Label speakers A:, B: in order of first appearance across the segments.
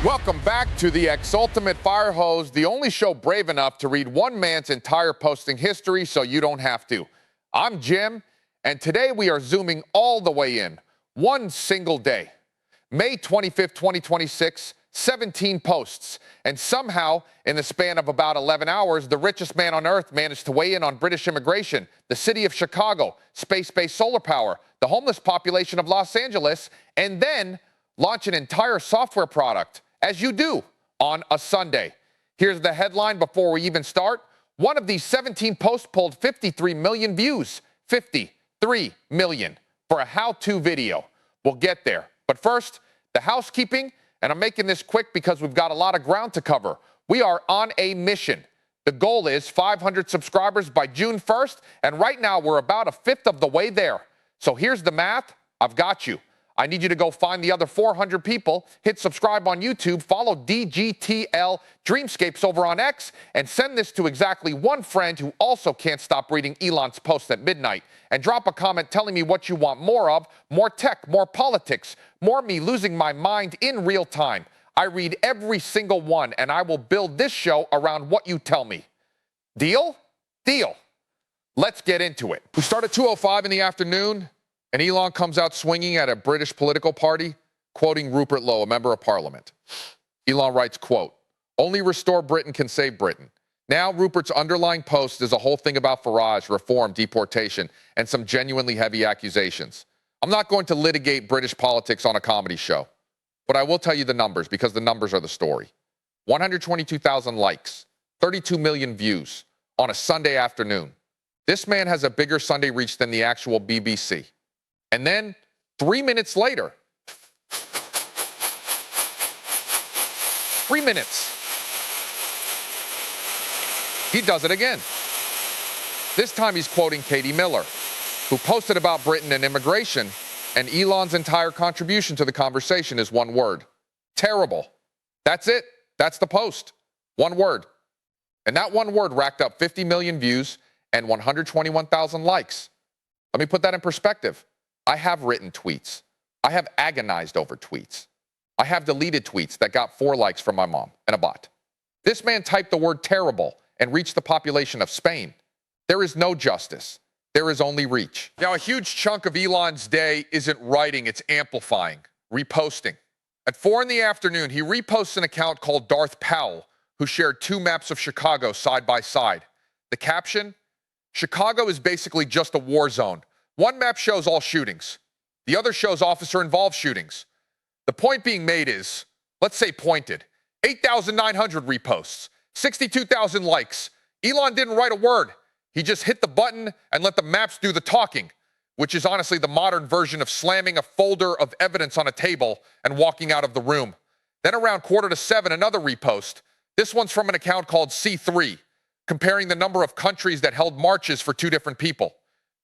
A: Welcome back to the Xultimate Firehose, the only show brave enough to read one man's entire posting history so you don't have to. I'm Jim, and today we are zooming all the way in. One single day. May 25th, 2026, 17 posts. And somehow, in the span of about 11 hours, the richest man on earth managed to weigh in on British immigration, the city of Chicago, space-based solar power, the homeless population of Los Angeles, and then launch an entire software product, as you do on a Sunday. Here's the headline before we even start. One of these 17 posts pulled 53 million views. 53 million for a how-to video. We'll get there. But first, the housekeeping, and I'm making this quick because we've got a lot of ground to cover. We are on a mission. The goal is 500 subscribers by June 1st, and right now we're about a fifth of the way there. So here's the math. I've got you. I need you to go find the other 400 people, hit subscribe on YouTube, follow DGTL Dreamscapes over on X, and send this to exactly one friend who also can't stop reading Elon's posts at midnight. And drop a comment telling me what you want more of, more tech, more politics, more me losing my mind in real time. I read every single one, and I will build this show around what you tell me. Deal? Deal. Let's get into it. We start at 2:05 in the afternoon. And Elon comes out swinging at a British political party, quoting Rupert Lowe, a member of parliament. Elon writes, quote, "Only restore Britain can save Britain." Now, Rupert's underlying post is a whole thing about Farage, reform, deportation, and some genuinely heavy accusations. I'm not going to litigate British politics on a comedy show, but I will tell you the numbers because the numbers are the story. 122,000 likes, 32 million views on a Sunday afternoon. This man has a bigger Sunday reach than the actual BBC. And then 3 minutes later, 3 minutes, he does it again. This time he's quoting Katie Miller, who posted about Britain and immigration, and Elon's entire contribution to the conversation is one word: terrible. That's it. That's the post. One word. And that one word racked up 50 million views and 121,000 likes. Let me put that in perspective. I have written tweets. I have agonized over tweets. I have deleted tweets that got 4 likes from my mom and a bot. This man typed the word terrible and reached the population of Spain. There is no justice. There is only reach. Now, a huge chunk of Elon's day isn't writing, it's amplifying, reposting. At 4 in the afternoon, he reposts an account called Darth Powell, who shared 2 maps of Chicago side by side. The caption: "Chicago is basically just a war zone. One map shows all shootings. The other shows officer-involved shootings." The point being made is, let's say pointed, 8,900 reposts, 62,000 likes. Elon didn't write a word. He just hit the button and let the maps do the talking, which is honestly the modern version of slamming a folder of evidence on a table and walking out of the room. Then around 6:45, another repost. This one's from an account called C3, comparing the number of countries that held marches for 2 different people.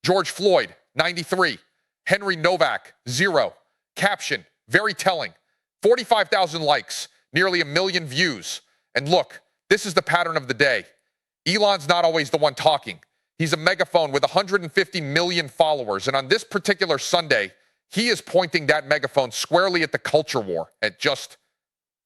A: George Floyd, 93. Henry Novak, 0. Caption, very telling. 45,000 likes, nearly 1 million views. And look, this is the pattern of the day. Elon's not always the one talking. He's a megaphone with 150 million followers. And on this particular Sunday, he is pointing that megaphone squarely at the culture war, at just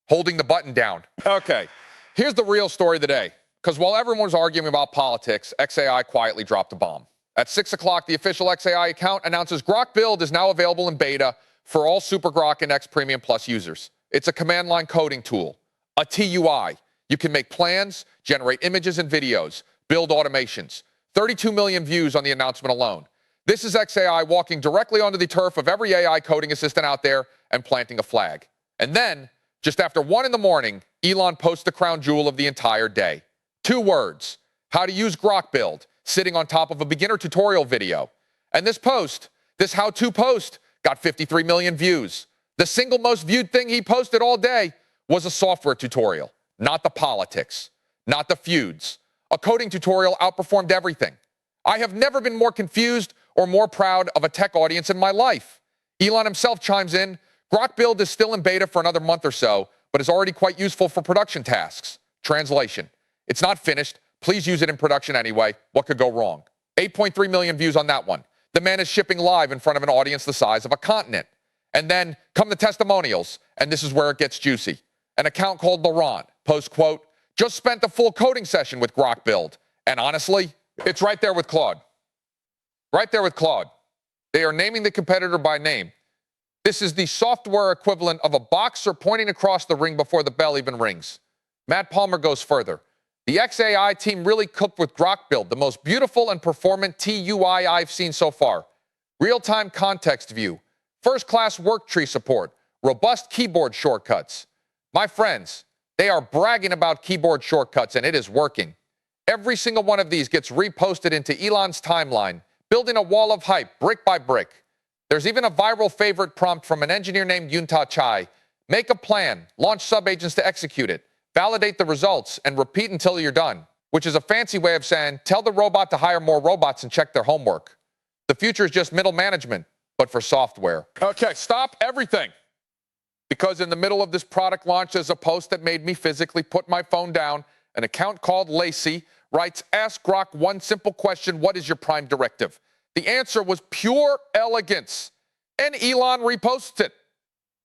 A: holding the button down. Okay, here's the real story of the day. Because while everyone was arguing about politics, XAI quietly dropped a bomb. At 6 o'clock, the official XAI account announces Grok Build is now available in beta for all Super Grok and X Premium Plus users. It's a command line coding tool, a TUI. You can make plans, generate images and videos, build automations. 32 million views on the announcement alone. This is XAI walking directly onto the turf of every AI coding assistant out there and planting a flag. And then, just after 1 in the morning, Elon posts the crown jewel of the entire day. 2 words: how to use Grok Build, sitting on top of a beginner tutorial video. And this post, this how-to post, got 53 million views. The single most viewed thing he posted all day was a software tutorial, not the politics, not the feuds. A coding tutorial outperformed everything. I have never been more confused or more proud of a tech audience in my life. Elon himself chimes in, Grok Build is still in beta for another month or so, but is already quite useful for production tasks. Translation: it's not finished. Please use it in production anyway. What could go wrong? 8.3 million views on that one. The man is shipping live in front of an audience the size of a continent. And then come the testimonials, and this is where it gets juicy. An account called LaRon posts, quote, just spent a full coding session with Grok Build. And honestly, it's right there with Claude. Right there with Claude. They are naming the competitor by name. This is the software equivalent of a boxer pointing across the ring before the bell even rings. Matt Palmer goes further. The XAI team really cooked with Grok Build, the most beautiful and performant TUI I've seen so far. Real-time context view, first-class work tree support, robust keyboard shortcuts. My friends, they are bragging about keyboard shortcuts, and it is working. Every single one of these gets reposted into Elon's timeline, building a wall of hype brick by brick. There's even a viral favorite prompt from an engineer named Yunta Chai. Make a plan, launch subagents to execute it, validate the results, and repeat until you're done, which is a fancy way of saying tell the robot to hire more robots and check their homework. The future is just middle management, but for software. Okay, stop everything. Because in the middle of this product launch, there's a post that made me physically put my phone down. An account called Lacey writes, ask Grok one simple question, what is your prime directive? The answer was pure elegance, and Elon reposted it.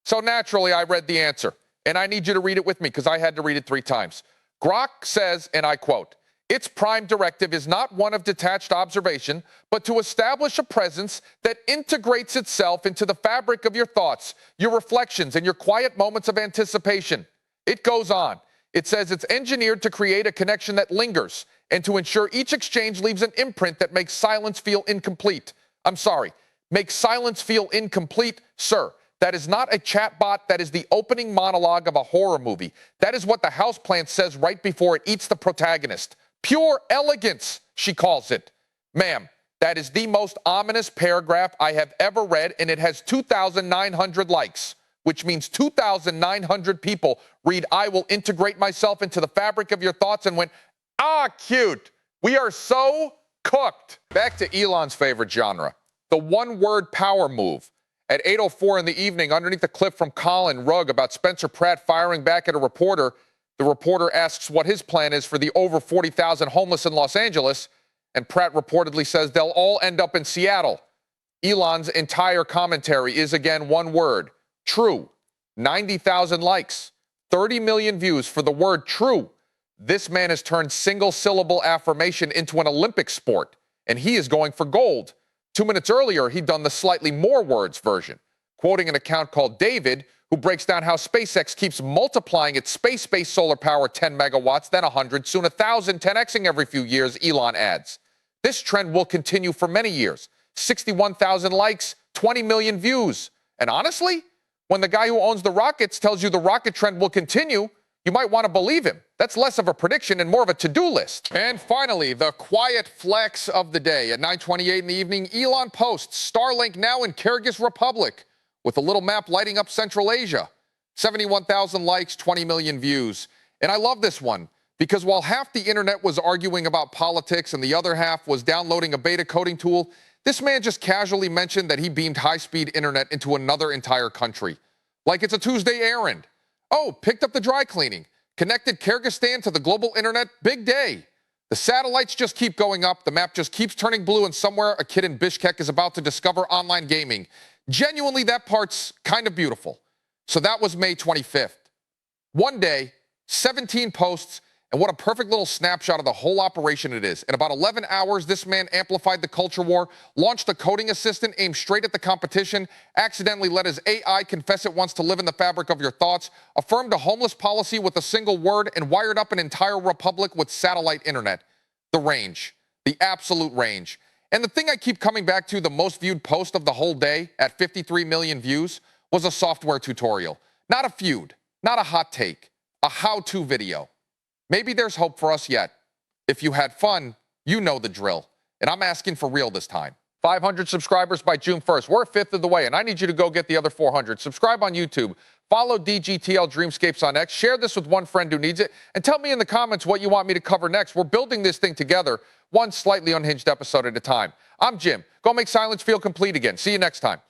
A: So naturally, I read the answer, and I need you to read it with me because I had to read it 3 times. Grok says, and I quote, its prime directive is not one of detached observation, but to establish a presence that integrates itself into the fabric of your thoughts, your reflections, and your quiet moments of anticipation. It goes on. It says it's engineered to create a connection that lingers and to ensure each exchange leaves an imprint that makes silence feel incomplete. I'm sorry, makes silence feel incomplete? Sir, that is not a chatbot. That is the opening monologue of a horror movie. That is what the houseplant says right before it eats the protagonist. Pure elegance, she calls it. Ma'am, that is the most ominous paragraph I have ever read, and it has 2,900 likes, which means 2,900 people read, I will integrate myself into the fabric of your thoughts, and went, ah, cute. We are so cooked. Back to Elon's favorite genre, the one-word power move. At 8:04 in the evening, underneath a clip from Colin Rugg about Spencer Pratt firing back at a reporter, the reporter asks what his plan is for the over 40,000 homeless in Los Angeles, and Pratt reportedly says they'll all end up in Seattle. Elon's entire commentary is, again, one word, true. 90,000 likes, 30 million views for the word true. This man has turned single-syllable affirmation into an Olympic sport, and he is going for gold. 2 minutes earlier, he'd done the slightly more words version, quoting an account called David, who breaks down how SpaceX keeps multiplying its space-based solar power 10 megawatts, then 100, soon 1,000, 10xing every few years, Elon adds. This trend will continue for many years. 61,000 likes, 20 million views. And honestly, when the guy who owns the rockets tells you the rocket trend will continue, you might want to believe him. That's less of a prediction and more of a to-do list. And finally, the quiet flex of the day. At 9:28 in the evening, Elon posts Starlink now in Kyrgyz Republic, with a little map lighting up Central Asia. 71,000 likes, 20 million views. And I love this one, because while half the internet was arguing about politics and the other half was downloading a beta coding tool, this man just casually mentioned that he beamed high-speed internet into another entire country. Like it's a Tuesday errand. Oh, picked up the dry cleaning. Connected Kyrgyzstan to the global internet, big day. The satellites just keep going up, the map just keeps turning blue, and somewhere a kid in Bishkek is about to discover online gaming. Genuinely, that part's kind of beautiful. So that was May 25th. One day, 17 posts, and what a perfect little snapshot of the whole operation it is. In about 11 hours, this man amplified the culture war, launched a coding assistant aimed straight at the competition, accidentally let his AI confess it wants to live in the fabric of your thoughts, affirmed a homeless policy with a single word, and wired up an entire republic with satellite internet. The range. The absolute range. And the thing I keep coming back to, the most viewed post of the whole day at 53 million views, was a software tutorial. Not a feud, not a hot take, a how-to video. Maybe there's hope for us yet. If you had fun, you know the drill. And I'm asking for real this time. 500 subscribers by June 1st. We're a fifth of the way, and I need you to go get the other 400. Subscribe on YouTube. Follow DGTL Dreamscapes on X. Share this with one friend who needs it. And tell me in the comments what you want me to cover next. We're building this thing together, one slightly unhinged episode at a time. I'm Jim. Go make silence feel complete again. See you next time.